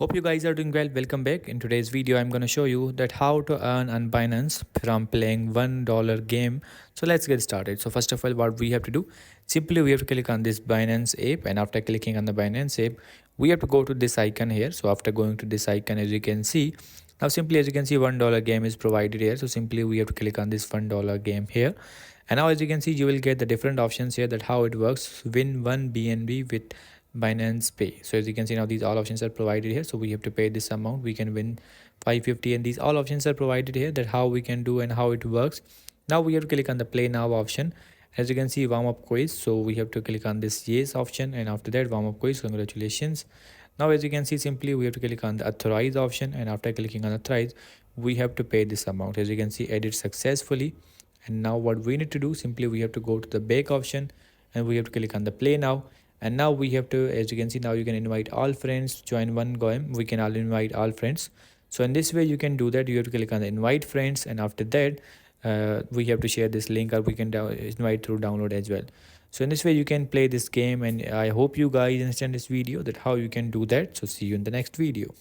Hope you guys are doing well. Welcome back. In today's video, I'm going to show you that how to earn on Binance from playing $1 game. So let's get started. So first of all, what we have to do, simply we have to click on this Binance app, and after clicking on the Binance app, we have to go to this icon here. So after going to this icon, as you can see, now simply as you can see, $1 game is provided here. So simply we have to click on this $1 game here. And now as you can see, you will get the different options here that how it works. Win 1 BNB with Binance Pay. So as you can see, now these all options are provided here. So we have to pay this amount. We can win 550, and these all options are provided here that how we can do and how it works. Now we have to click on the play now option. As you can see, warm up quiz. So we have to click on this yes option, and after that warm up quiz. Congratulations. Now as you can see, simply we have to click on the authorize option, and after clicking on authorize, we have to pay this amount. As you can see, edit successfully. And now what we need to do, simply we have to go to the back option, and we have to click on the play now. And now we have to, as you can see, now you can invite all friends, join one game. We can all invite all friends. So in this way you can do that. You have to click on the invite friends, and after that we have to share this link, or we can invite through download as well. So in this way you can play this game, and I hope you guys understand this video that how you can do that. So see you in the next video.